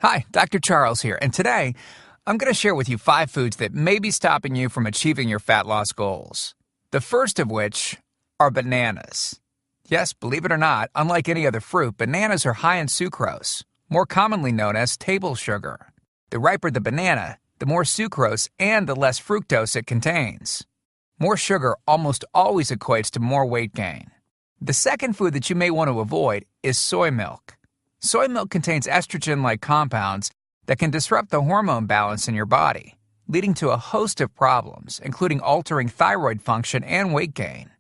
Hi, Dr. Charles here, and today I'm going to share with you 5 foods that may be stopping you from achieving your fat loss goals. The first of which are bananas. Yes, believe it or not, unlike any other fruit, bananas are high in sucrose, more commonly known as table sugar. The riper the banana, the more sucrose and the less fructose it contains. More sugar almost always equates to more weight gain. The second food that you may want to avoid is soy milk. Soy milk contains estrogen-like compounds that can disrupt the hormone balance in your body, leading to a host of problems, including altering thyroid function and weight gain.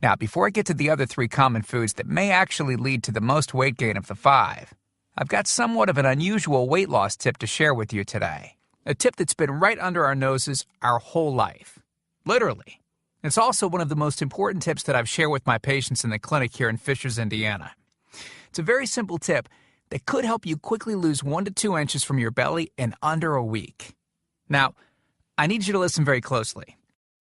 Now, before I get to the other 3 common foods that may actually lead to the most weight gain of the 5, I've got somewhat of an unusual weight loss tip to share with you today. A tip that's been right under our noses our whole life. Literally. It's also one of the most important tips that I've shared with my patients in the clinic here in Fishers, Indiana. It's a very simple tip that could help you quickly lose 1 to 2 inches from your belly in under a week. Now, I need you to listen very closely.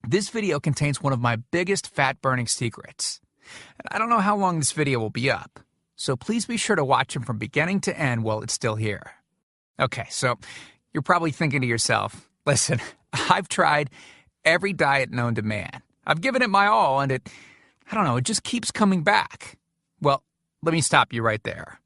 This video contains one of my biggest fat-burning secrets. And I don't know how long this video will be up, so please be sure to watch it from beginning to end while it's still here. Okay, so you're probably thinking to yourself, listen, I've tried every diet known to man. I've given it my all, and it just keeps coming back. Well, let me stop you right there.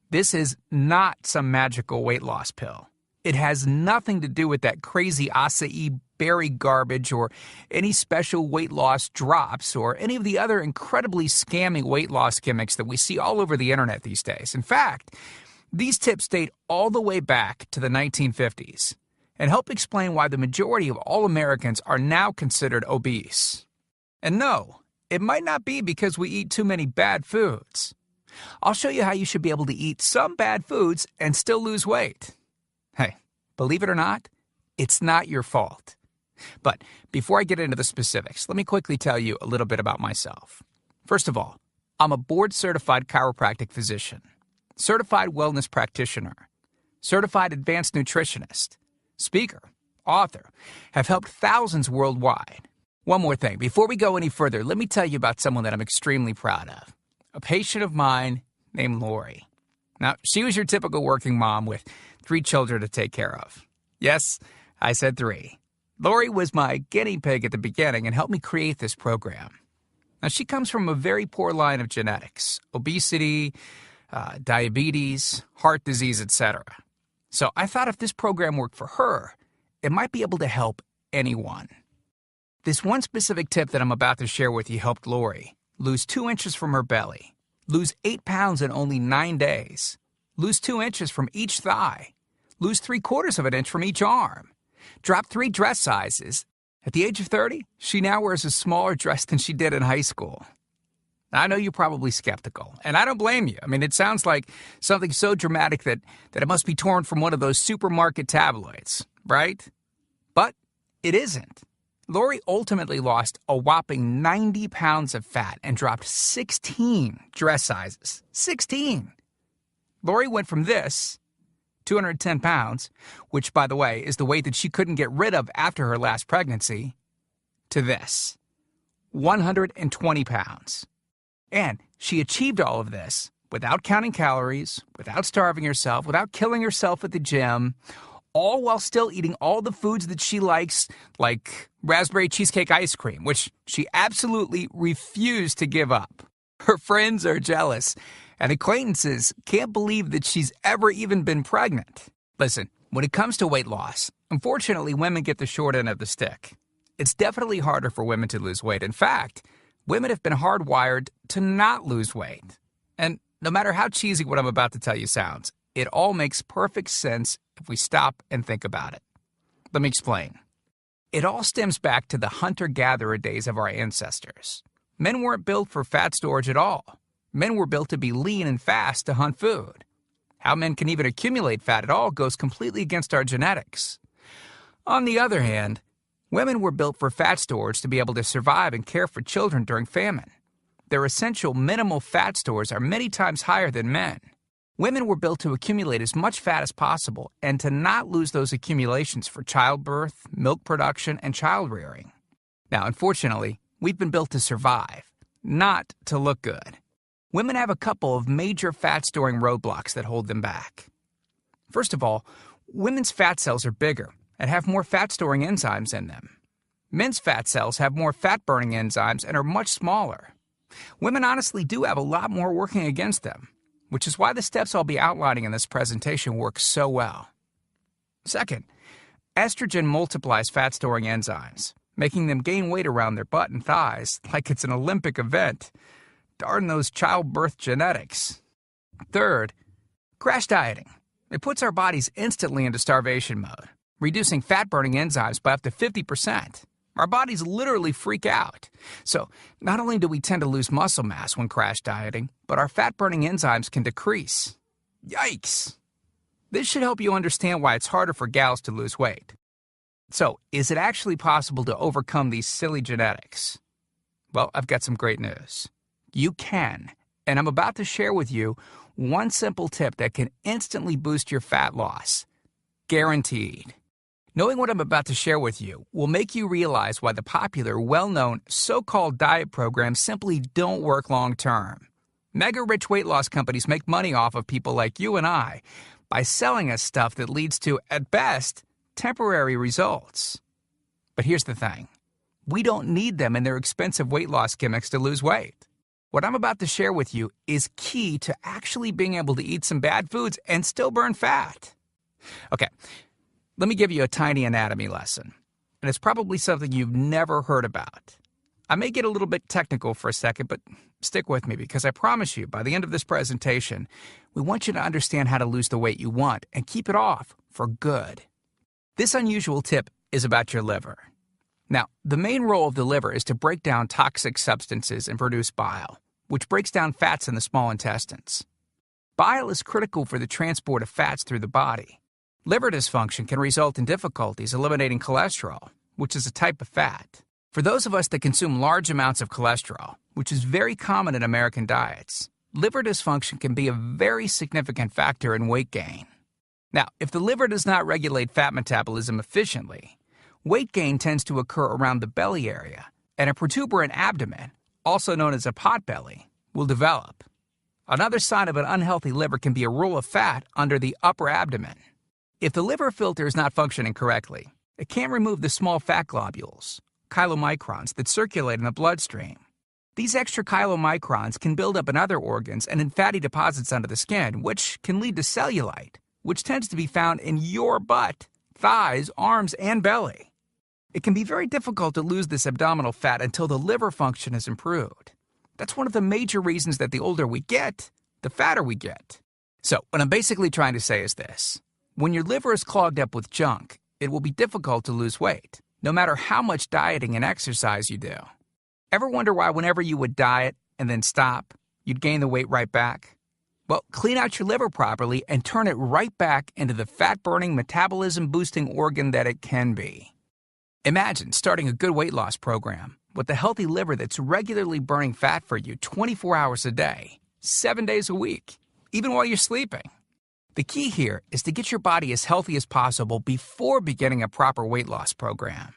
This is not some magical weight loss pill. It has nothing to do with that crazy acai berry garbage or any special weight loss drops or any of the other incredibly scammy weight loss gimmicks that we see all over the internet these days. In fact, these tips date all the way back to the 1950s and help explain why the majority of all Americans are now considered obese. And no, it might not be because we eat too many bad foods. I'll show you how you should be able to eat some bad foods and still lose weight. Hey, believe it or not, it's not your fault. But before I get into the specifics, let me quickly tell you a little bit about myself. First of all, I'm a board-certified chiropractic physician, certified wellness practitioner, certified advanced nutritionist, speaker, author, have helped thousands worldwide. One more thing, before we go any further, let me tell you about someone that I'm extremely proud of. A patient of mine named Lori. Now, she was your typical working mom with 3 children to take care of. Yes, I said 3. Lori was my guinea pig at the beginning and helped me create this program. Now, she comes from a very poor line of genetics, obesity, diabetes, heart disease, etc. So I thought if this program worked for her, it might be able to help anyone. This one specific tip that I'm about to share with you helped Lori lose 2 inches from her belly, lose 8 pounds in only 9 days, lose 2 inches from each thigh, lose 3/4 of an inch from each arm, drop 3 dress sizes. At the age of 30, she now wears a smaller dress than she did in high school. I know you're probably skeptical, and I don't blame you. I mean, it sounds like something so dramatic that it must be torn from one of those supermarket tabloids, right? But it isn't. Lori ultimately lost a whopping 90 pounds of fat and dropped 16 dress sizes. 16! Lori went from this, 210 pounds, which, by the way, is the weight that she couldn't get rid of after her last pregnancy, to this, 120 pounds. And she achieved all of this without counting calories, without starving herself, without killing herself at the gym, all while still eating all the foods that she likes, like raspberry cheesecake ice cream, which she absolutely refused to give up. Her friends are jealous, and acquaintances can't believe that she's ever even been pregnant. Listen, when it comes to weight loss, unfortunately, women get the short end of the stick. It's definitely harder for women to lose weight. In fact, women have been hardwired to not lose weight. And no matter how cheesy what I'm about to tell you sounds, it all makes perfect sense if we stop and think about it. Let me explain. It all stems back to the hunter-gatherer days of our ancestors. Men weren't built for fat storage at all. Men were built to be lean and fast to hunt food. How men can even accumulate fat at all goes completely against our genetics. On the other hand, women were built for fat storage to be able to survive and care for children during famine. Their essential minimal fat stores are many times higher than men. Women were built to accumulate as much fat as possible and to not lose those accumulations for childbirth, milk production, and child rearing. Now, unfortunately, we've been built to survive, not to look good. Women have a couple of major fat-storing roadblocks that hold them back. First of all, women's fat cells are bigger and have more fat-storing enzymes in them. Men's fat cells have more fat-burning enzymes and are much smaller. Women honestly do have a lot more working against them, which is why the steps I'll be outlining in this presentation work so well. Second, estrogen multiplies fat-storing enzymes, making them gain weight around their butt and thighs like it's an Olympic event. Darn those childbirth genetics. Third, crash dieting. It puts our bodies instantly into starvation mode, reducing fat-burning enzymes by up to 50%. Our bodies literally freak out. So, not only do we tend to lose muscle mass when crash dieting, but our fat-burning enzymes can decrease. Yikes! This should help you understand why it's harder for gals to lose weight. So, is it actually possible to overcome these silly genetics? Well, I've got some great news. You can, and I'm about to share with you one simple tip that can instantly boost your fat loss. Guaranteed. Knowing what I'm about to share with you will make you realize why the popular, well-known, so-called diet programs simply don't work long-term. Mega-rich weight loss companies make money off of people like you and I by selling us stuff that leads to, at best, temporary results. But here's the thing. We don't need them in their expensive weight loss gimmicks to lose weight. What I'm about to share with you is key to actually being able to eat some bad foods and still burn fat. Okay. Let me give you a tiny anatomy lesson, and it's probably something you've never heard about. I may get a little bit technical for a second, but stick with me because I promise you, by the end of this presentation, we want you to understand how to lose the weight you want and keep it off for good. This unusual tip is about your liver. Now, the main role of the liver is to break down toxic substances and produce bile, which breaks down fats in the small intestines. Bile is critical for the transport of fats through the body. Liver dysfunction can result in difficulties eliminating cholesterol, which is a type of fat. For those of us that consume large amounts of cholesterol, which is very common in American diets, liver dysfunction can be a very significant factor in weight gain. Now, if the liver does not regulate fat metabolism efficiently, weight gain tends to occur around the belly area, and a protuberant abdomen, also known as a potbelly, will develop. Another sign of an unhealthy liver can be a roll of fat under the upper abdomen. If the liver filter is not functioning correctly, it can't remove the small fat globules, chylomicrons, that circulate in the bloodstream. These extra chylomicrons can build up in other organs and in fatty deposits under the skin, which can lead to cellulite, which tends to be found in your butt, thighs, arms, and belly. It can be very difficult to lose this abdominal fat until the liver function is improved. That's one of the major reasons that the older we get, the fatter we get. So, what I'm basically trying to say is this. When your liver is clogged up with junk, it will be difficult to lose weight, no matter how much dieting and exercise you do. Ever wonder why whenever you would diet and then stop, you'd gain the weight right back? Well, clean out your liver properly and turn it right back into the fat-burning, metabolism-boosting organ that it can be. Imagine starting a good weight loss program with a healthy liver that's regularly burning fat for you 24 hours a day, 7 days a week, even while you're sleeping. The key here is to get your body as healthy as possible before beginning a proper weight loss program.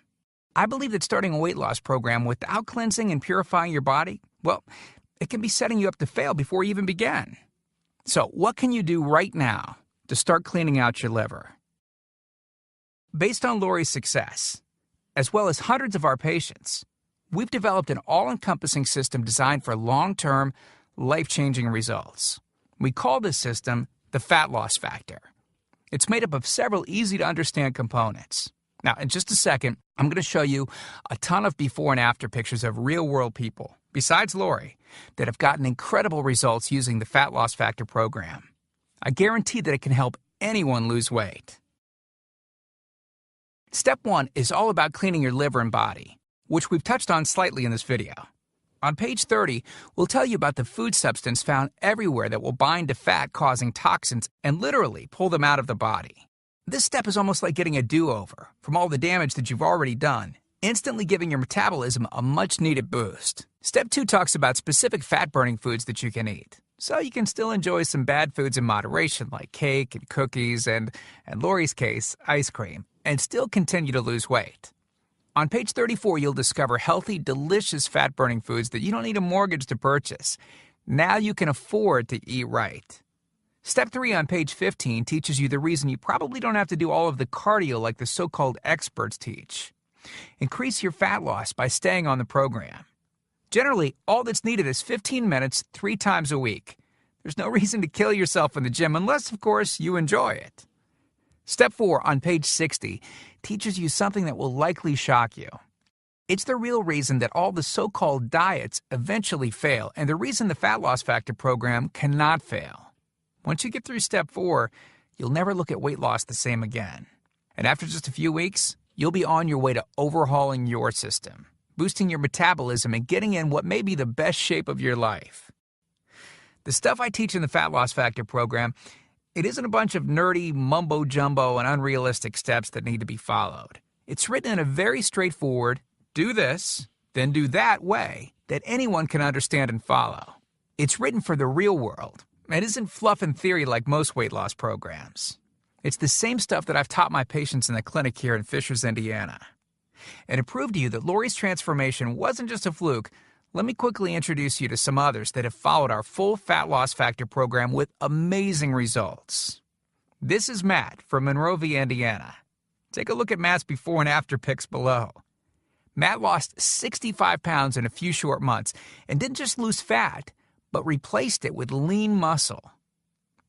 I believe that starting a weight loss program without cleansing and purifying your body, well, it can be setting you up to fail before you even begin. So, what can you do right now to start cleaning out your liver? Based on Lori's success, as well as hundreds of our patients, we've developed an all-encompassing system designed for long-term, life-changing results. We call this system the fat loss factor. It's made up of several easy-to-understand components. Now, in just a second, I'm going to show you a ton of before and after pictures of real-world people, besides Lori, that have gotten incredible results using the fat loss factor program. I guarantee that it can help anyone lose weight. Step 1 is all about cleaning your liver and body, which we've touched on slightly in this video. On page 30, we'll tell you about the food substance found everywhere that will bind to fat, causing toxins and literally pull them out of the body. This step is almost like getting a do-over from all the damage that you've already done, instantly giving your metabolism a much-needed boost. Step 2 talks about specific fat-burning foods that you can eat, so you can still enjoy some bad foods in moderation like cake and cookies and, in Lori's case, ice cream, and still continue to lose weight. On page 34, you'll discover healthy, delicious fat-burning foods that you don't need a mortgage to purchase. Now you can afford to eat right. Step 3 on page 15 teaches you the reason you probably don't have to do all of the cardio like the so-called experts teach. Increase your fat loss by staying on the program. Generally, all that's needed is 15 minutes 3 times a week. There's no reason to kill yourself in the gym unless, of course, you enjoy it. Step 4 on page 60 teaches you something that will likely shock you. It's the real reason that all the so-called diets eventually fail, and the reason the Fat Loss Factor program cannot fail. Once you get through step 4, you'll never look at weight loss the same again. And after just a few weeks, you'll be on your way to overhauling your system, boosting your metabolism, and getting in what may be the best shape of your life. The stuff I teach in the Fat Loss Factor program, it isn't a bunch of nerdy mumbo-jumbo and unrealistic steps that need to be followed. It's written in a very straightforward, do this, then do that way that anyone can understand and follow. It's written for the real world. It isn't fluff and theory like most weight loss programs. It's the same stuff that I've taught my patients in the clinic here in Fishers, Indiana. And to prove to you that Lori's transformation wasn't just a fluke, let me quickly introduce you to some others that have followed our full Fat Loss Factor program with amazing results. This is Matt from Monrovia, Indiana. Take a look at Matt's before and after pics below. Matt lost 65 pounds in a few short months and didn't just lose fat, but replaced it with lean muscle.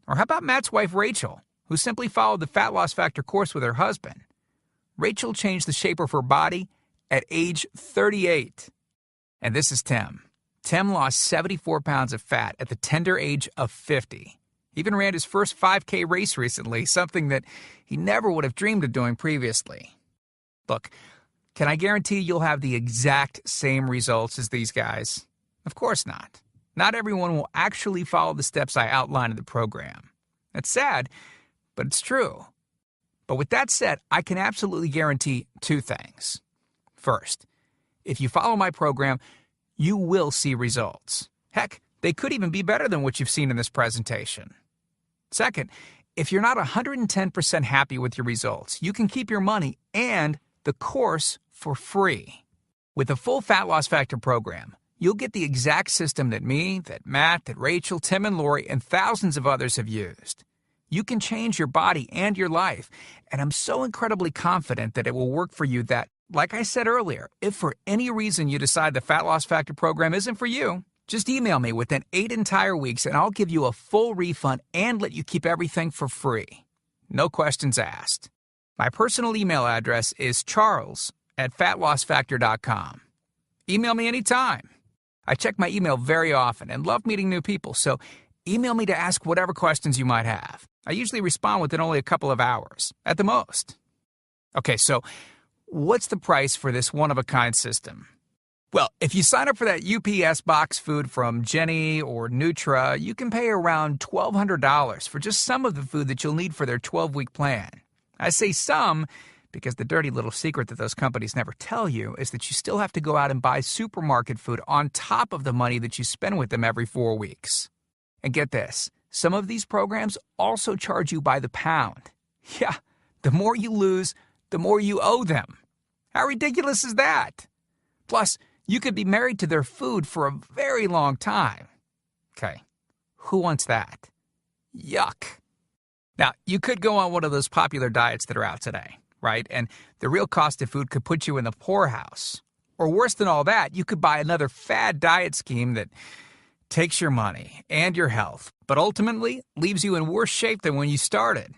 Or how about Matt's wife, Rachel, who simply followed the Fat Loss Factor course with her husband? Rachel changed the shape of her body at age 38. And this is Tim. Tim lost 74 pounds of fat at the tender age of 50. He even ran his first 5K race recently, something that he never would have dreamed of doing previously. Look, can I guarantee you'll have the exact same results as these guys? Of course not. Not everyone will actually follow the steps I outline in the program. That's sad, but it's true. But with that said, I can absolutely guarantee 2 things. First, if you follow my program, you will see results. Heck, they could even be better than what you've seen in this presentation. Second, if you're not 110% happy with your results, you can keep your money and the course for free. With the full Fat Loss Factor program, you'll get the exact system that me, that Matt, that Rachel, Tim, and Lori, and thousands of others have used. You can change your body and your life, and I'm so incredibly confident that it will work for you that, like I said earlier, if for any reason you decide the Fat Loss Factor program isn't for you, just email me within 8 entire weeks and I'll give you a full refund and let you keep everything for free. No questions asked. My personal email address is charles@fatlossfactor.com. Email me anytime. I check my email very often and love meeting new people, so email me to ask whatever questions you might have. I usually respond within only a couple of hours, at the most. Okay, so what's the price for this one-of-a-kind system? Well, if you sign up for that UPS box food from Jenny or Nutra, you can pay around $1,200 for just some of the food that you'll need for their 12-week plan. I say some because the dirty little secret that those companies never tell you is that you still have to go out and buy supermarket food on top of the money that you spend with them every 4 weeks. And get this, some of these programs also charge you by the pound. Yeah, the more you lose, the more you owe them. How ridiculous is that? Plus, you could be married to their food for a very long time. Okay, who wants that? Yuck. Now, you could go on one of those popular diets that are out today, right? And the real cost of food could put you in the poorhouse. Or worse than all that, you could buy another fad diet scheme that takes your money and your health, but ultimately leaves you in worse shape than when you started.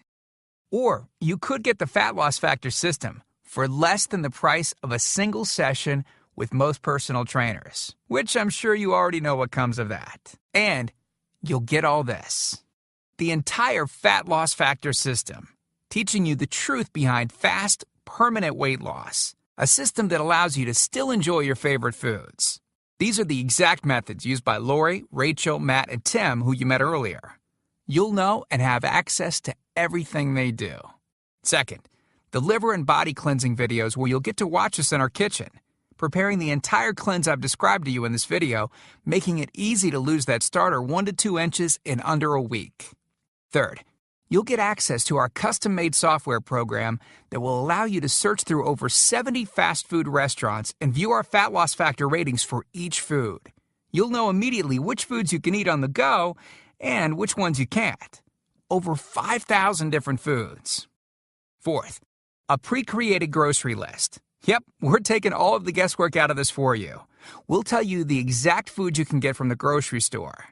Or you could get the Fat Loss Factor system for less than the price of a single session with most personal trainers, which I'm sure you already know what comes of that. And you'll get all this. The entire Fat Loss Factor system, teaching you the truth behind fast, permanent weight loss, a system that allows you to still enjoy your favorite foods. These are the exact methods used by Lori, Rachel, Matt, and Tim, who you met earlier. You'll know and have access to everything they do. Second, the liver and body cleansing videos where you'll get to watch us in our kitchen, preparing the entire cleanse I've described to you in this video, making it easy to lose that starter 1 to 2 inches in under a week. Third, you'll get access to our custom-made software program that will allow you to search through over 70 fast food restaurants and view our Fat Loss Factor ratings for each food. You'll know immediately which foods you can eat on the go and which ones you can't. over 5,000 different foods. Fourth, a pre-created grocery list. Yep, we're taking all of the guesswork out of this for you. We'll tell you the exact food you can get from the grocery store.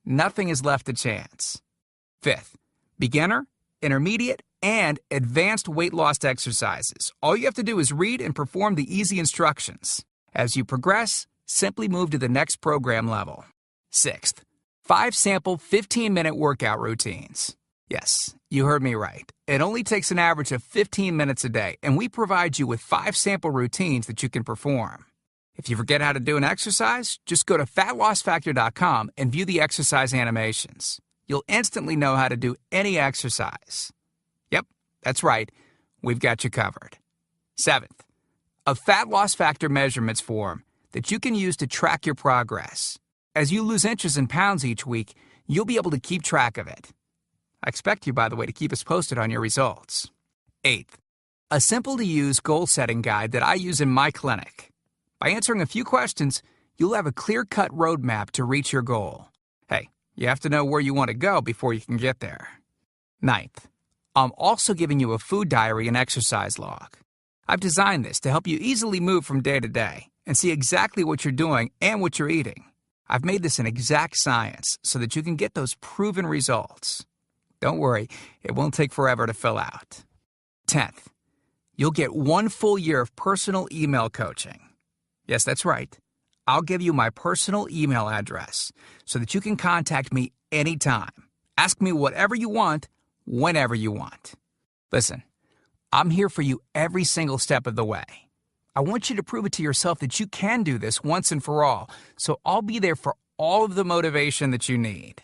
Nothing is left to chance. Fifth, beginner, intermediate, and advanced weight loss exercises. All you have to do is read and perform the easy instructions. As you progress, simply move to the next program level. Sixth, 5 sample 15-minute workout routines. Yes, you heard me right. It only takes an average of 15 minutes a day, and we provide you with 5 sample routines that you can perform. If you forget how to do an exercise, just go to fatlossfactor.com and view the exercise animations. You'll instantly know how to do any exercise. Yep, that's right. We've got you covered. Seventh, a Fat Loss Factor measurements form that you can use to track your progress. As you lose inches and pounds each week, you'll be able to keep track of it. I expect you, by the way, to keep us posted on your results. Eighth, a simple-to-use goal-setting guide that I use in my clinic. By answering a few questions, you'll have a clear-cut roadmap to reach your goal. Hey, you have to know where you want to go before you can get there. Ninth, I'm also giving you a food diary and exercise log. I've designed this to help you easily move from day to day and see exactly what you're doing and what you're eating. I've made this an exact science so that you can get those proven results. Don't worry, it won't take forever to fill out. 10th, you'll get 1 full year of personal email coaching. Yes, that's right. I'll give you my personal email address so that you can contact me anytime. Ask me whatever you want, whenever you want. Listen, I'm here for you every single step of the way. I want you to prove it to yourself that you can do this once and for all, so I'll be there for all of the motivation that you need.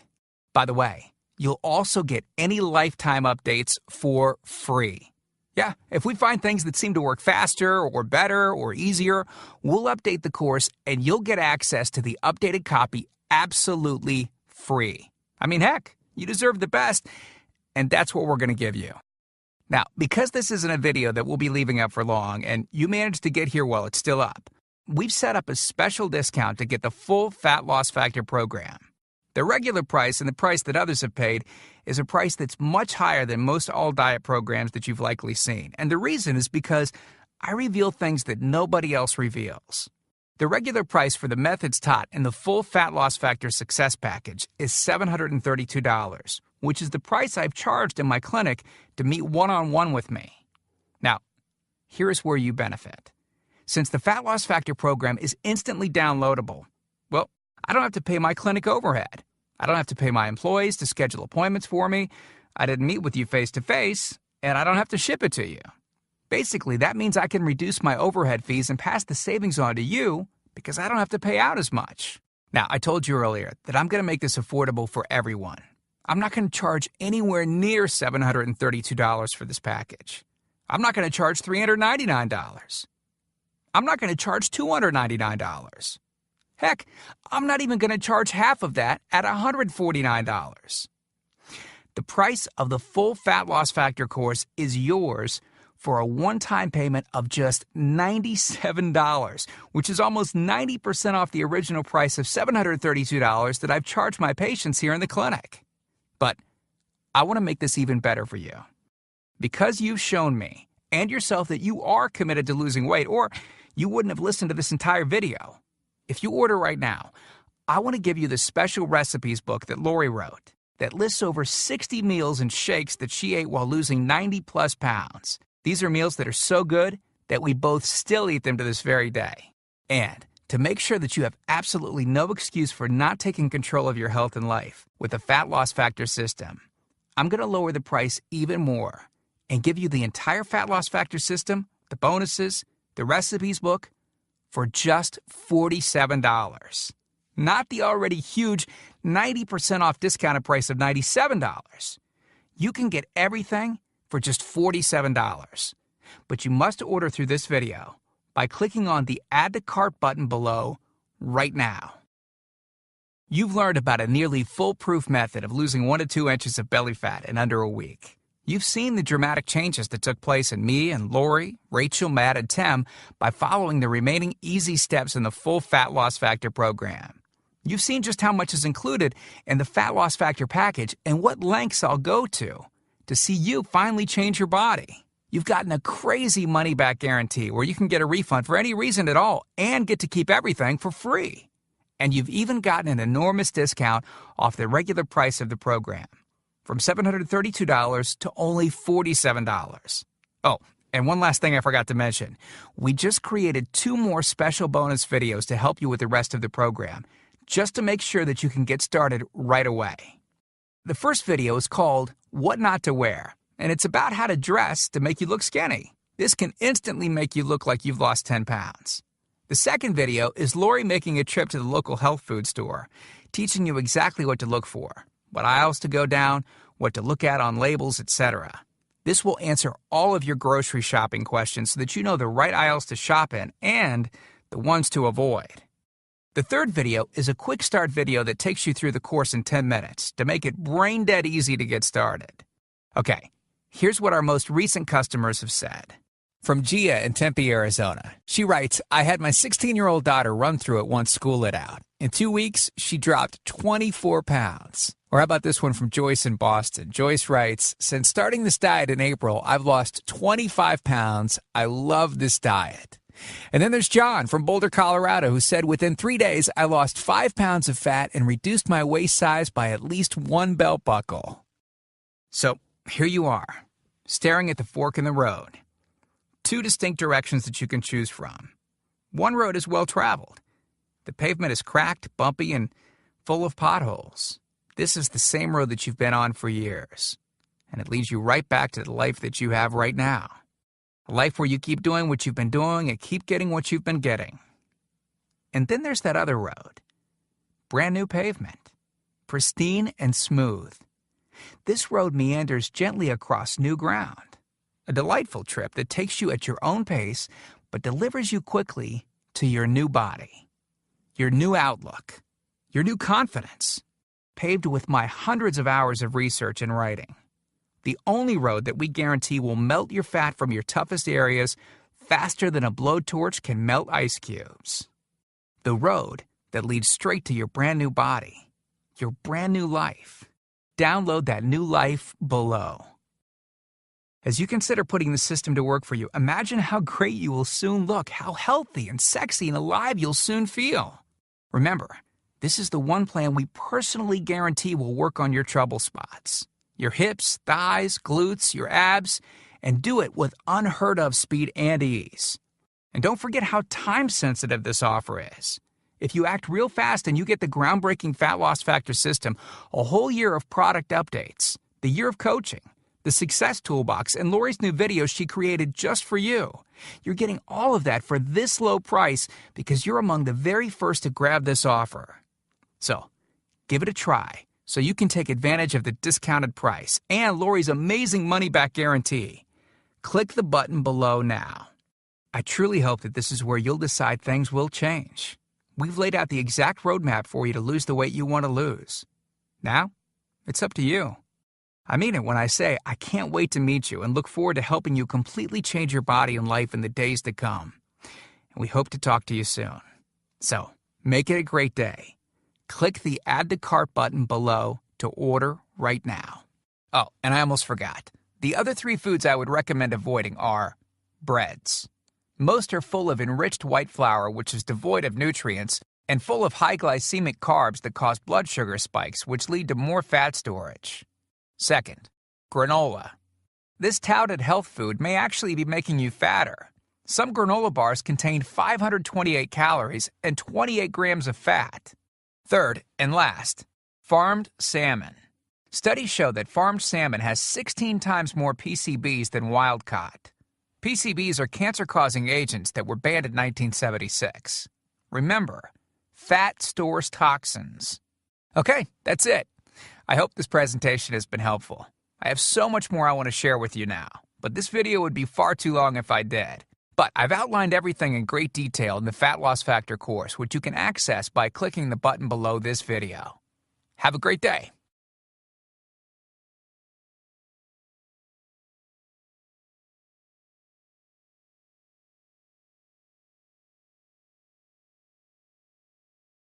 By the way, you'll also get any lifetime updates for free. Yeah, if we find things that seem to work faster or better or easier, we'll update the course and you'll get access to the updated copy absolutely free. I mean, heck, you deserve the best, and that's what we're going to give you. Now, because this isn't a video that we'll be leaving up for long, and you managed to get here while it's still up, we've set up a special discount to get the full Fat Loss Factor program. The regular price and the price that others have paid is a price that's much higher than most all-diet programs that you've likely seen. And the reason is because I reveal things that nobody else reveals. The regular price for the methods taught in the full Fat Loss Factor Success Package is $732, which is the price I've charged in my clinic to meet one-on-one with me. Now, here's where you benefit. Since the Fat Loss Factor program is instantly downloadable, well, I don't have to pay my clinic overhead. I don't have to pay my employees to schedule appointments for me. I didn't meet with you face-to-face, and I don't have to ship it to you. Basically, that means I can reduce my overhead fees and pass the savings on to you because I don't have to pay out as much. Now, I told you earlier that I'm going to make this affordable for everyone. I'm not going to charge anywhere near $732 for this package. I'm not going to charge $399. I'm not going to charge $299. Heck, I'm not even going to charge half of that at $149. The price of the full Fat Loss Factor course is yours for a one-time payment of just $97, which is almost 90% off the original price of $732 that I've charged my patients here in the clinic. But I want to make this even better for you. Because you've shown me and yourself that you are committed to losing weight, or you wouldn't have listened to this entire video. If you order right now, I want to give you the special recipes book that Lori wrote that lists over 60 meals and shakes that she ate while losing 90-plus pounds. These are meals that are so good that we both still eat them to this very day. And to make sure that you have absolutely no excuse for not taking control of your health and life with the Fat Loss Factor system, I'm going to lower the price even more and give you the entire Fat Loss Factor system, the bonuses, the recipes book, for just $47. Not the already huge 90% off discounted price of $97. You can get everything for just $47. But you must order through this video by clicking on the Add to Cart button below right now. You've learned about a nearly foolproof method of losing 1 to 2 inches of belly fat in under a week. You've seen the dramatic changes that took place in me and Lori, Rachel, Matt, and Tim by following the remaining easy steps in the full Fat Loss Factor program. You've seen just how much is included in the Fat Loss Factor package and what lengths I'll go to see you finally change your body. You've gotten a crazy money-back guarantee where you can get a refund for any reason at all and get to keep everything for free. And you've even gotten an enormous discount off the regular price of the program, from $732 to only $47. Oh, and one last thing I forgot to mention. We just created 2 more special bonus videos to help you with the rest of the program, just to make sure that you can get started right away. The first video is called What Not to Wear, and it's about how to dress to make you look skinny. This can instantly make you look like you've lost 10 pounds. The second video is Lori making a trip to the local health food store, teaching you exactly what to look for, what aisles to go down, what to look at on labels, etc. This will answer all of your grocery shopping questions so that you know the right aisles to shop in and the ones to avoid. The third video is a quick start video that takes you through the course in 10 minutes to make it brain dead easy to get started. Okay, here's what our most recent customers have said. From Gia in Tempe, Arizona. She writes, I had my 16-year-old daughter run through it once school lit out. In 2 weeks, she dropped 24 pounds. Or how about this one from Joyce in Boston? Joyce writes, since starting this diet in April, I've lost 25 pounds. I love this diet. And then there's John from Boulder, Colorado, who said, within 3 days, I lost 5 pounds of fat and reduced my waist size by at least 1 belt buckle. So here you are, staring at the fork in the road. 2 distinct directions that you can choose from. One road is well-traveled. The pavement is cracked, bumpy, and full of potholes. This is the same road that you've been on for years, and it leads you right back to the life that you have right now. A life where you keep doing what you've been doing and keep getting what you've been getting. And then there's that other road. Brand new pavement. Pristine and smooth. This road meanders gently across new ground. A delightful trip that takes you at your own pace, but delivers you quickly to your new body, your new outlook, your new confidence, paved with my hundreds of hours of research and writing. The only road that we guarantee will melt your fat from your toughest areas faster than a blowtorch can melt ice cubes. The road that leads straight to your brand new body, your brand new life. Download that new life below. As you consider putting the system to work for you, imagine how great you will soon look, how healthy and sexy and alive you'll soon feel. Remember, this is the one plan we personally guarantee will work on your trouble spots. Your hips, thighs, glutes, your abs, and do it with unheard of speed and ease. And don't forget how time-sensitive this offer is. If you act real fast and you get the groundbreaking Fat Loss Factor system, a whole year of product updates, the year of coaching, the Success Toolbox, and Lori's new videos she created just for you. You're getting all of that for this low price because you're among the very first to grab this offer. So, give it a try so you can take advantage of the discounted price and Lori's amazing money-back guarantee. Click the button below now. I truly hope that this is where you'll decide things will change. We've laid out the exact roadmap for you to lose the weight you want to lose. Now, it's up to you. I mean it when I say I can't wait to meet you and look forward to helping you completely change your body and life in the days to come. And we hope to talk to you soon. So, make it a great day. Click the Add to Cart button below to order right now. Oh, and I almost forgot. The other 3 foods I would recommend avoiding are breads. Most are full of enriched white flour, which is devoid of nutrients, and full of high glycemic carbs that cause blood sugar spikes, which lead to more fat storage. Second, granola. This touted health food may actually be making you fatter. Some granola bars contain 528 calories and 28 grams of fat. Third, and last, farmed salmon. Studies show that farmed salmon has 16 times more PCBs than wild-caught. PCBs are cancer-causing agents that were banned in 1976. Remember, fat stores toxins. Okay, that's it. I hope this presentation has been helpful. I have so much more I want to share with you now, but this video would be far too long if I did. But I've outlined everything in great detail in the Fat Loss Factor course, which you can access by clicking the button below this video. Have a great day.